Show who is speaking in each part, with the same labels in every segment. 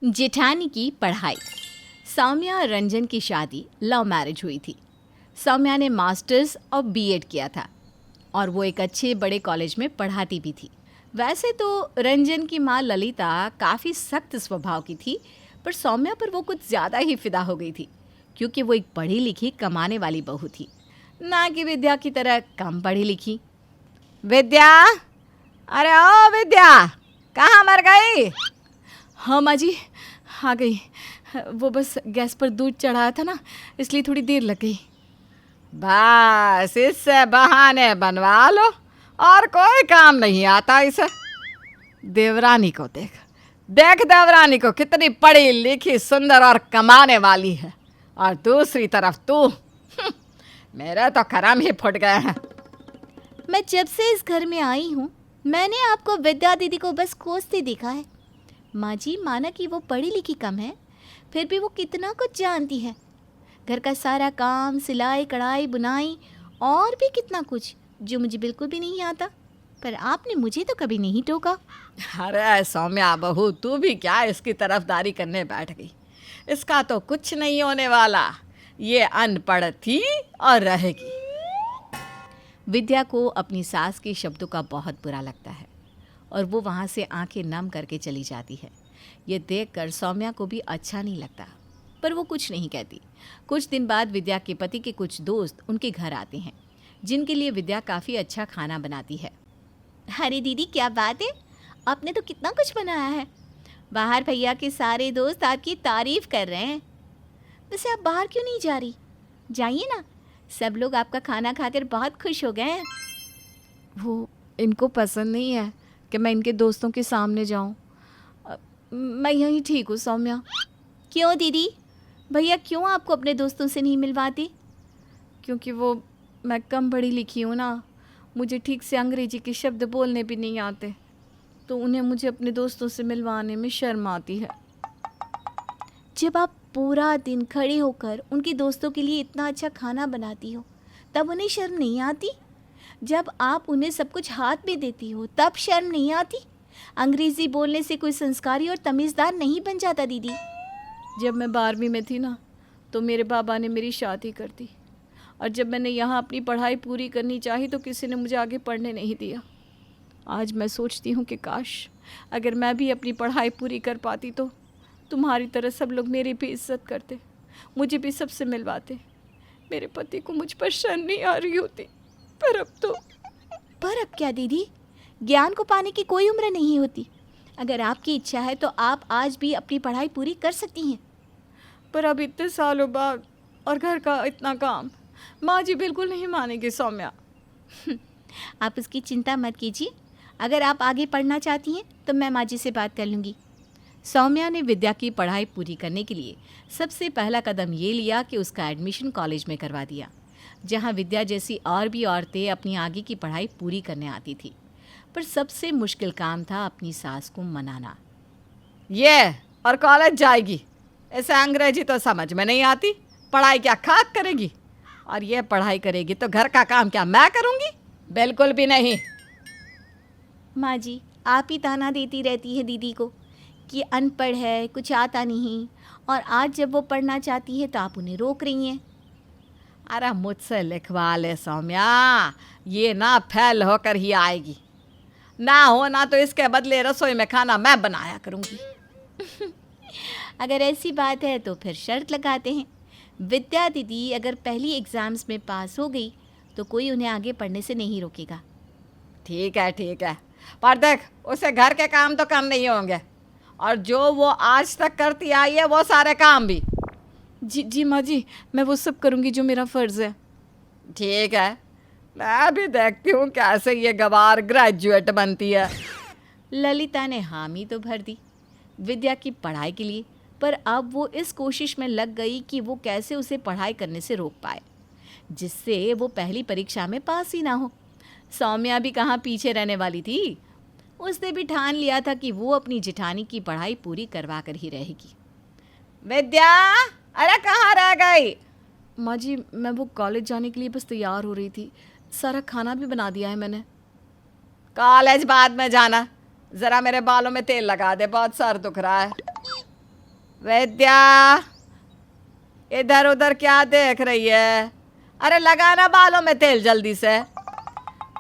Speaker 1: जेठानी की पढ़ाई। सौम्या और रंजन की शादी लव मैरिज हुई थी। सौम्या ने मास्टर्स और बीएड किया था और वो एक अच्छे बड़े कॉलेज में पढ़ाती भी थी। वैसे तो रंजन की माँ ललिता काफ़ी सख्त स्वभाव की थी, पर सौम्या पर वो कुछ ज़्यादा ही फिदा हो गई थी, क्योंकि वो एक पढ़ी लिखी कमाने वाली बहू थी, ना कि विद्या की तरह कम पढ़ी लिखी। विद्या, अरे ओ विद्या, कहाँ मर गई? हाँ माँ जी, आ गई। वो बस गैस पर दूध चढ़ाया था ना, इसलिए थोड़ी देर लग गई।
Speaker 2: बस इससे बहाने बनवा लो, और कोई काम नहीं आता इसे। देवरानी को देख देख, देवरानी को कितनी पढ़ी लिखी सुंदर और कमाने वाली है, और दूसरी तरफ तू। मेरे तो करम ही फुट गए हैं।
Speaker 1: मैं जब से इस घर में आई हूँ, मैंने आपको विद्या दीदी को बस कोसते देखा है। माँ जी, माना कि वो पढ़ी लिखी कम है, फिर भी वो कितना कुछ जानती है। घर का सारा काम, सिलाई कढ़ाई बुनाई और भी कितना कुछ जो मुझे बिल्कुल भी नहीं आता। पर आपने मुझे तो कभी नहीं टोका।
Speaker 2: अरे सौम्या बहू, तू भी क्या इसकी तरफदारी करने बैठ गई? इसका तो कुछ नहीं होने वाला। ये अनपढ़ थी और रहेगी।
Speaker 1: विद्या को अपनी सास के शब्दों का बहुत बुरा लगता है और वो वहाँ से आंखें नम करके चली जाती है। ये देखकर सौम्या को भी अच्छा नहीं लगता, पर वो कुछ नहीं कहती। कुछ दिन बाद विद्या के पति के कुछ दोस्त उनके घर आते हैं, जिनके लिए विद्या काफ़ी अच्छा खाना बनाती है। अरे दीदी, क्या बात है, आपने तो कितना कुछ बनाया है। बाहर भैया के सारे दोस्त आपकी तारीफ कर रहे हैं। वैसे आप बाहर क्यों नहीं जा रही? जाइए ना, सब लोग आपका खाना खाकर बहुत खुश हो गए हैं। वो इनको पसंद नहीं है कि मैं इनके दोस्तों के सामने जाऊं। मैं यहीं ठीक हूँ सौम्या। क्यों दीदी, भैया क्यों आपको अपने दोस्तों से नहीं मिलवाती? क्योंकि मैं कम पढ़ी लिखी हूँ ना, मुझे ठीक से अंग्रेजी के शब्द बोलने भी नहीं आते, तो उन्हें मुझे अपने दोस्तों से मिलवाने में शर्म आती है। जब आप पूरा दिन खड़े होकर उनके दोस्तों के लिए इतना अच्छा खाना बनाती हो, तब उन्हें शर्म नहीं आती? जब आप उन्हें सब कुछ हाथ में देती हो, तब शर्म नहीं आती? अंग्रेज़ी बोलने से कोई संस्कारी और तमीज़दार नहीं बन जाता दीदी। जब मैं 12वीं में थी ना, तो मेरे बाबा ने मेरी शादी कर दी, और जब मैंने यहाँ अपनी पढ़ाई पूरी करनी चाही तो किसी ने मुझे आगे पढ़ने नहीं दिया। आज मैं सोचती हूँ कि काश अगर मैं भी अपनी पढ़ाई पूरी कर पाती तो तुम्हारी तरह सब लोग मेरी भी इज्जत करते, मुझे भी सबसे मिलवाते। मेरे पति को मुझ पर शर्म नहीं आ रही होती, पर अब क्या दीदी, ज्ञान को पाने की कोई उम्र नहीं होती। अगर आपकी इच्छा है तो आप आज भी अपनी पढ़ाई पूरी कर सकती हैं। पर अब इतने सालों बाद और घर का इतना काम, माँ जी बिल्कुल नहीं मानेगी सौम्या। आप उसकी चिंता मत कीजिए, अगर आप आगे पढ़ना चाहती हैं तो मैं माँ जी से बात कर लूँगी। सौम्या ने विद्या की पढ़ाई पूरी करने के लिए सबसे पहला कदम ये लिया कि उसका एडमिशन कॉलेज में करवा दिया, जहाँ विद्या जैसी और भी औरतें अपनी आगे की पढ़ाई पूरी करने आती थी। पर सबसे मुश्किल काम था अपनी सास को मनाना।
Speaker 2: ये और कॉलेज जाएगी, ऐसे अंग्रेजी तो समझ में नहीं आती, पढ़ाई क्या खाक करेगी? और ये पढ़ाई करेगी तो घर का काम क्या मैं करूँगी? बिल्कुल भी नहीं।
Speaker 1: माँ जी, आप ही ताना देती रहती है दीदी को कि अनपढ़ है, कुछ आता नहीं, और आज जब वो पढ़ना चाहती है तो आप उन्हें रोक रही हैं।
Speaker 2: अरे मुझसे लिखवा ले सौम्या, ये ना फेल होकर ही आएगी। ना हो ना तो इसके बदले रसोई में खाना मैं बनाया करूँगी।
Speaker 1: अगर ऐसी बात है तो फिर शर्त लगाते हैं। विद्या दीदी अगर पहली एग्ज़ाम्स में पास हो गई तो कोई उन्हें आगे पढ़ने से नहीं रोकेगा।
Speaker 2: ठीक है, पर देख, उसे घर के काम तो कम नहीं होंगे, और जो वो आज तक करती आई है वो सारे काम भी।
Speaker 1: जी माँ जी, मैं वो सब करूँगी जो मेरा फ़र्ज़ है।
Speaker 2: ठीक है, मैं भी देखती हूँ कैसे ये गवार ग्रेजुएट बनती है।
Speaker 1: ललिता ने हामी तो भर दी विद्या की पढ़ाई के लिए, पर अब वो इस कोशिश में लग गई कि वो कैसे उसे पढ़ाई करने से रोक पाए, जिससे वो पहली परीक्षा में पास ही ना हो। सौम्या भी कहाँ पीछे रहने वाली थी। उसने भी ठान लिया था कि वो अपनी जेठानी की पढ़ाई पूरी करवा कर ही रहेगी।
Speaker 2: विद्या, अरे कहाँ रह गई?
Speaker 1: माँ जी, मैं वो कॉलेज जाने के लिए बस तैयार हो रही थी, सारा खाना भी बना दिया है मैंने।
Speaker 2: कॉलेज बाद में जाना, ज़रा मेरे बालों में तेल लगा दे, बहुत सर दुख रहा है। विद्या, इधर उधर क्या देख रही है? अरे लगाना बालों में तेल जल्दी से।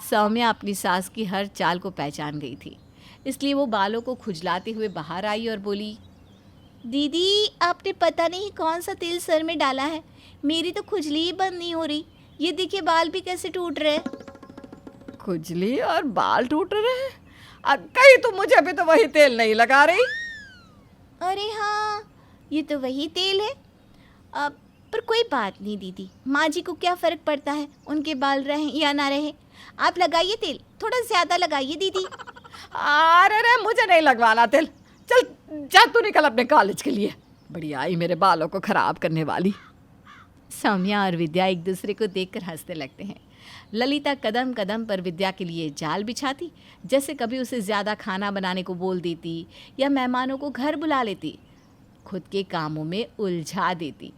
Speaker 1: सौम्या अपनी सास की हर चाल को पहचान गई थी, इसलिए वो बालों को खुजलाते हुए बाहर आई और बोली, दीदी आपने पता नहीं कौन सा तेल सर में डाला है, मेरी तो खुजली ही बंद नहीं हो रही। ये देखिए बाल भी कैसे टूट रहे हैं।
Speaker 2: खुजली और बाल टूट रहे हैं? कहीं तो मुझे भी तो वही तेल नहीं लगा रही।
Speaker 3: अरे हाँ, ये तो वही तेल है। अब पर कोई बात नहीं दीदी, माँ जी को क्या फ़र्क पड़ता है, उनके बाल रहें या ना रहें। आप लगाइए तेल, थोड़ा ज़्यादा लगाइए दीदी।
Speaker 2: अरे रे, मुझे नहीं लगवाना तेल। चल जा, तू निकल अपने कॉलेज के लिए। बड़ी आई मेरे बालों को खराब करने वाली।
Speaker 1: सौम्या और विद्या एक दूसरे को देखकर हंसने लगते हैं। ललिता कदम कदम पर विद्या के लिए जाल बिछाती, जैसे कभी उसे ज़्यादा खाना बनाने को बोल देती या मेहमानों को घर बुला लेती, खुद के कामों में उलझा देती।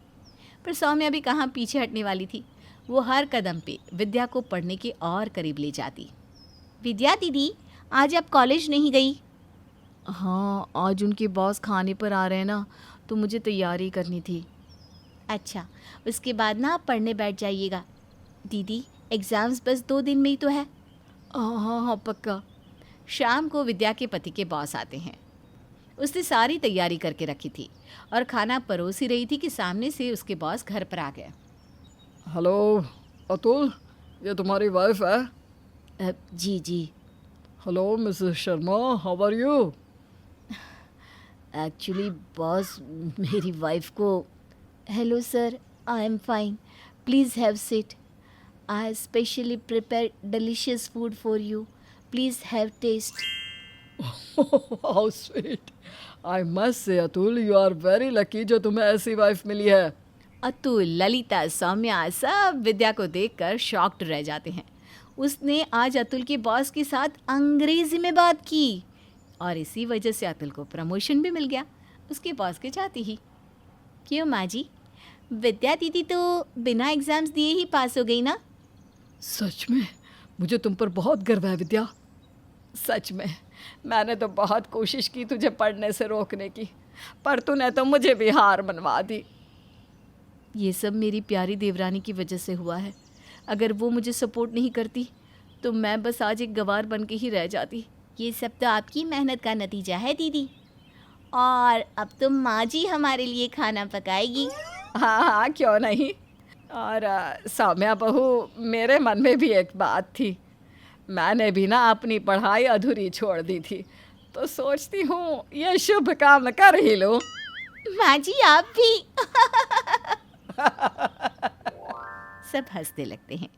Speaker 1: पर सौम्या भी कहाँ पीछे हटने वाली थी। वो हर कदम पे विद्या को पढ़ने के और करीब ले जाती।
Speaker 3: विद्या दीदी, आज आप कॉलेज नहीं गई?
Speaker 1: हाँ, आज उनके बॉस खाने पर आ रहे हैं ना, तो मुझे तैयारी करनी थी।
Speaker 3: अच्छा, उसके बाद ना आप पढ़ने बैठ जाइएगा। दीदी एग्ज़ाम्स बस 2 दिन में ही तो है।
Speaker 1: हाँ हाँ हाँ, पक्का। शाम को विद्या के पति के बॉस आते हैं। उसने सारी तैयारी करके रखी थी और खाना परोस ही रही थी कि सामने से उसके बॉस घर पर आ गए।
Speaker 2: हेलो अतुल, ये तुम्हारी वाइफ है?
Speaker 1: जी जी।
Speaker 2: Hello Mrs Sharma, how are you?
Speaker 1: Actually boss, मेरी वाइफ को। Hello sir, I am fine, please have seat. I specially prepare delicious food for you, please have taste.
Speaker 2: How sweet. I must say Atul, you are very lucky जो तुम्हें ऐसी wife मिली है।
Speaker 1: अतुल, ललिता, सौम्या सब विद्या को देखकर shocked रह जाते हैं। उसने आज अतुल के बॉस के साथ अंग्रेजी में बात की और इसी वजह से अतुल को प्रमोशन भी मिल गया, उसके बॉस के जाते ही।
Speaker 3: क्यों माँ जी, विद्या दीदी तो बिना एग्ज़ाम्स दिए ही पास हो गई ना?
Speaker 2: सच में मुझे तुम पर बहुत गर्व है विद्या। सच में मैंने तो बहुत कोशिश की तुझे पढ़ने से रोकने की, पर तूने तो मुझे भी हार मनवा दी।
Speaker 1: ये सब मेरी प्यारी देवरानी की वजह से हुआ है। अगर वो मुझे सपोर्ट नहीं करती तो मैं बस आज एक गवार बन के ही रह जाती।
Speaker 3: ये सब तो आपकी मेहनत का नतीजा है दीदी। और अब तो माँ जी हमारे लिए खाना पकाएगी।
Speaker 2: हाँ हाँ, क्यों नहीं। और सौम्या बहू, मेरे मन में भी एक बात थी। मैंने भी ना अपनी पढ़ाई अधूरी छोड़ दी थी, तो सोचती हूँ ये शुभ काम कर ही लूँ।
Speaker 3: माँ जी आप भी।
Speaker 1: सब हंसने लगते हैं।